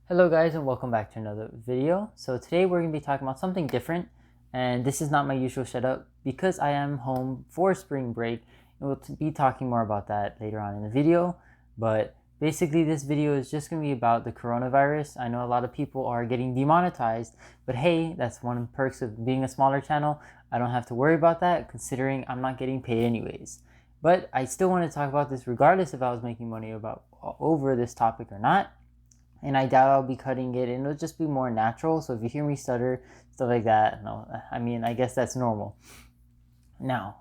Hello guys and welcome back to another video. So today we're going to be talking about something different, and this is not my usual setup because I am home for spring break, and we'll be talking more about that later on in the video. But basically this video is just going to be about the coronavirus. I know a lot of people are getting demonetized, but hey, that's one of the perks of being a smaller channel. I don't have to worry about that considering I'm not getting paid anyways. But I still want to talk about this regardless if I was making money over this topic or not, and I doubt I'll be cutting it, and it'll just be more natural. So if you hear me stutter, stuff like that, no, I mean, I guess that's normal. Now,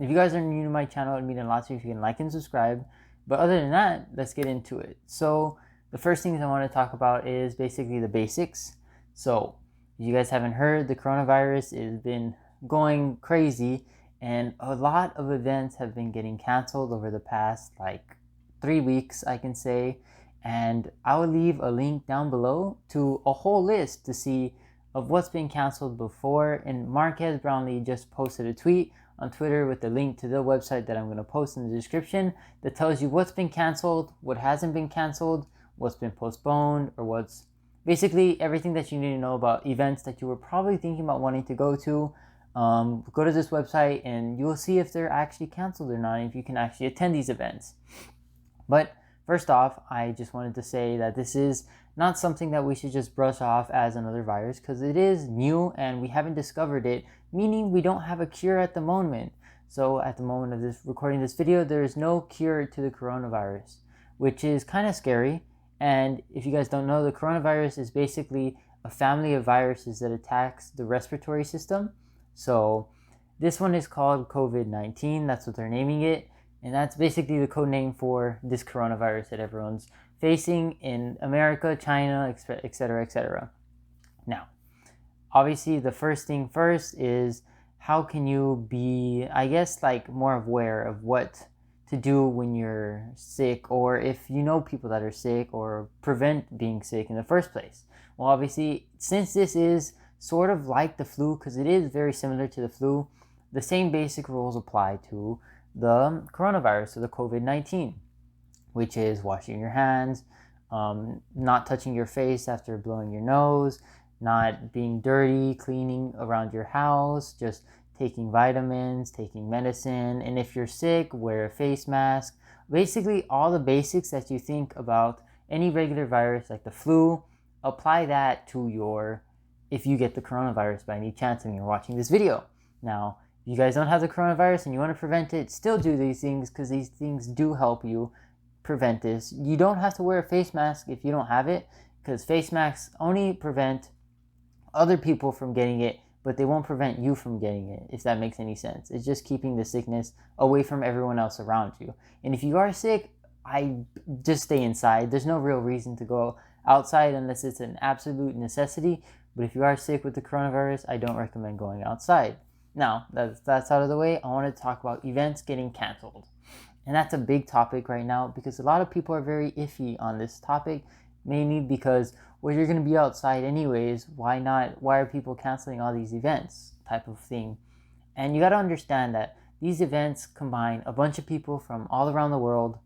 if you guys are new to my channel, it'd mean a lot to you if you can like and subscribe. But other than that, let's get into it. So the first things I want to talk about is basically the basics. So if you guys haven't heard, the coronavirus has been going crazy, and a lot of events have been getting canceled over the past like 3 weeks, I can say. And I will leave a link down below to a whole list to see of what's been canceled before. And Marquez Brownlee just posted a tweet on Twitter with the link to the website that I'm going to post in the description that tells you what's been canceled, what hasn't been canceled, what's been postponed, or what's basically everything that you need to know about events that you were probably thinking about wanting to go to. Go to this website and you will see if they're actually canceled or not, and if you can actually attend these events. But first off, I just wanted to say that this is not something that we should just brush off as another virus, because it is new and we haven't discovered it, meaning we don't have a cure at the moment. So at the moment of this recording this video, there is no cure to the coronavirus, which is kind of scary. And if you guys don't know, the coronavirus is basically a family of viruses that attacks the respiratory system. So this one is called COVID-19. That's what they're naming it. And that's basically the code name for this coronavirus that everyone's facing in America, China, etc., etc. Now, obviously, the first thing first is how can you be, I guess, like more aware of what to do when you're sick, or if you know people that are sick, or prevent being sick in the first place. Well, obviously, since this is sort of like the flu, because it is very similar to the flu, the same basic rules apply to the coronavirus, or the COVID-19, which is washing your hands, not touching your face after blowing your nose, not being dirty, cleaning around your house, just taking vitamins, taking medicine, and if you're sick, wear a face mask. Basically, all the basics that you think about any regular virus like the flu, apply that to if you get the coronavirus by any chance and you're watching this video. Now, if you guys don't have the coronavirus and you want to prevent it, still do these things, because these things do help you prevent this. You don't have to wear a face mask if you don't have it, because face masks only prevent other people from getting it, but they won't prevent you from getting it, if that makes any sense. It's just keeping the sickness away from everyone else around you. And if you are sick, I just stay inside. There's no real reason to go outside unless it's an absolute necessity. But if you are sick with the coronavirus, I don't recommend going outside. Now, that's out of the way, I want to talk about events getting canceled. And that's a big topic right now, because a lot of people are very iffy on this topic, mainly because, well, you're going to be outside anyways, why not? Why are people canceling all these events type of thing? And you got to understand that these events combine a bunch of people from all around the world,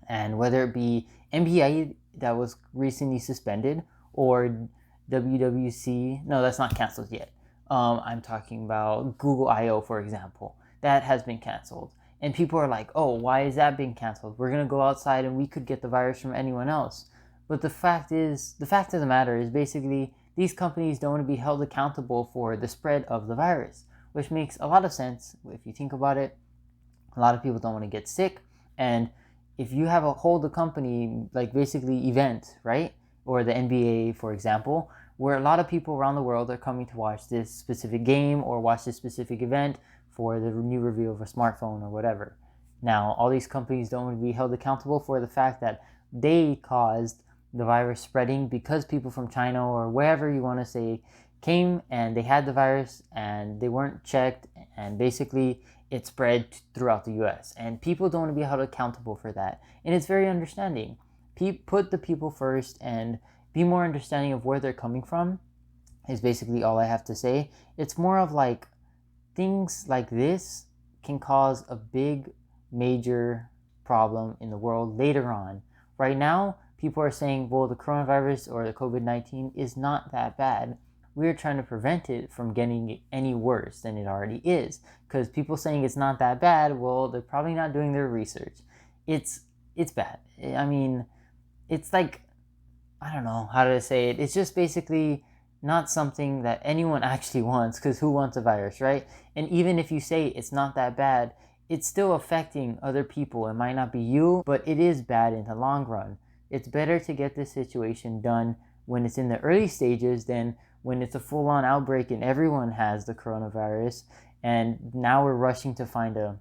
and whether it be NBA that was recently suspended, or WWC, no, that's not canceled yet. I'm talking about Google I/O, for example. That has been canceled. And people are like, oh, why is that being canceled? We're going to go outside and we could get the virus from anyone else. But the fact of the matter is basically these companies don't want to be held accountable for the spread of the virus, which makes a lot of sense if you think about it. A lot of people don't want to get sick. And if you have hold a company, like basically event, right? Or the NBA, for example, where a lot of people around the world are coming to watch this specific game or watch this specific event for the new review of a smartphone or whatever. Now, all these companies don't want to be held accountable for the fact that they caused the virus spreading, because people from China or wherever you want to say came and they had the virus and they weren't checked, and basically it spread throughout the US. And people don't want to be held accountable for that. And it's very understanding. Put the people first and be more understanding of where they're coming from, is basically all I have to say. It's more of like, things like this can cause a big, major problem in the world later on. Right now, people are saying, well, the coronavirus or the COVID-19 is not that bad. We're trying to prevent it from getting any worse than it already is. Because people saying it's not that bad, well, they're probably not doing their research. It's bad. I mean, it's like, I don't know how to say it. It's just basically not something that anyone actually wants, because who wants a virus, right? And even if you say it's not that bad, it's still affecting other people. It might not be you, but it is bad in the long run. It's better to get this situation done when it's in the early stages than when it's a full-on outbreak and everyone has the coronavirus, and now we're rushing to find a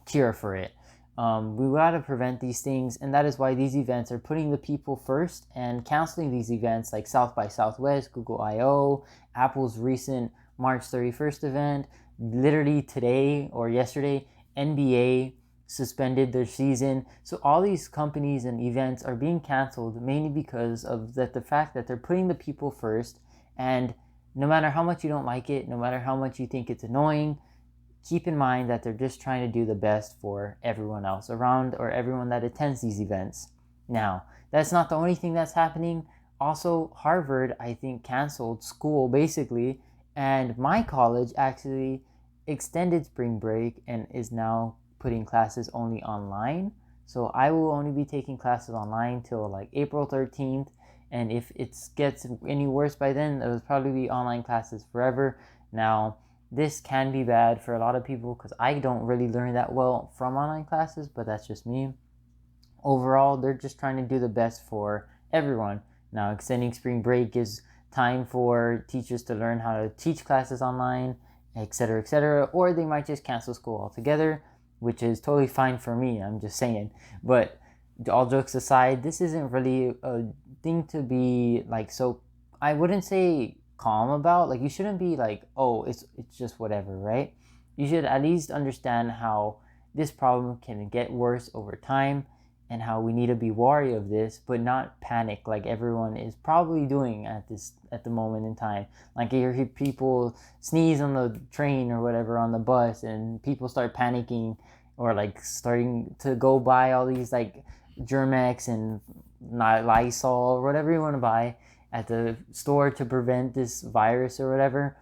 cure for it. We got to prevent these things, and that is why these events are putting the people first and canceling these events like South by Southwest, Google I/O, Apple's recent March 31st event. Literally today or yesterday, NBA suspended their season. So all these companies and events are being canceled mainly because of the fact that they're putting the people first. And no matter how much you don't like it, no matter how much you think it's annoying, keep in mind that they're just trying to do the best for everyone else around or everyone that attends these events. Now, that's not the only thing that's happening. Also, Harvard, I think, canceled school basically, and my college actually extended spring break and is now putting classes only online. So I will only be taking classes online till like April 13th. And if it gets any worse by then, it'll probably be online classes forever. Now, this can be bad for a lot of people because I don't really learn that well from online classes, but that's just me. Overall, they're just trying to do the best for everyone. Now, extending spring break gives time for teachers to learn how to teach classes online, etc., or they might just cancel school altogether, which is totally fine for me, I'm just saying. But all jokes aside, this isn't really a thing to be like, so I wouldn't say calm about. Like, you shouldn't be like, oh, it's just whatever, right? You should at least understand how this problem can get worse over time and how we need to be wary of this, but not panic like everyone is probably doing at the moment in time. Like, you hear people sneeze on the train or whatever, on the bus, and people start panicking or like starting to go buy all these like Germex and Lysol or whatever you want to buy at the store to prevent this virus or whatever.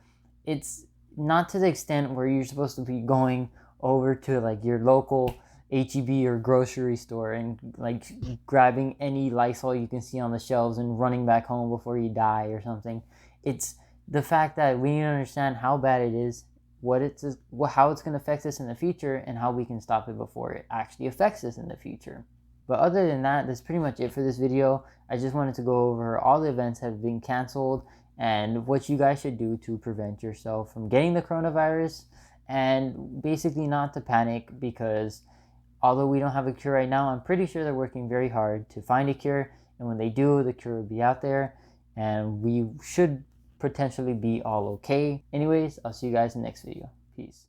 It's not to the extent where you're supposed to be going over to like your local HEB or grocery store and like grabbing any Lysol you can see on the shelves and running back home before you die or something. It's the fact that we need to understand how bad it is, how it's going to affect us in the future, and how we can stop it before it actually affects us in the future. But other than that, that's pretty much it for this video. I just wanted to go over all the events that have been canceled and what you guys should do to prevent yourself from getting the coronavirus, and basically not to panic, because although we don't have a cure right now, I'm pretty sure they're working very hard to find a cure, and when they do, the cure will be out there and we should potentially be all okay. Anyways, I'll see you guys in the next video. Peace.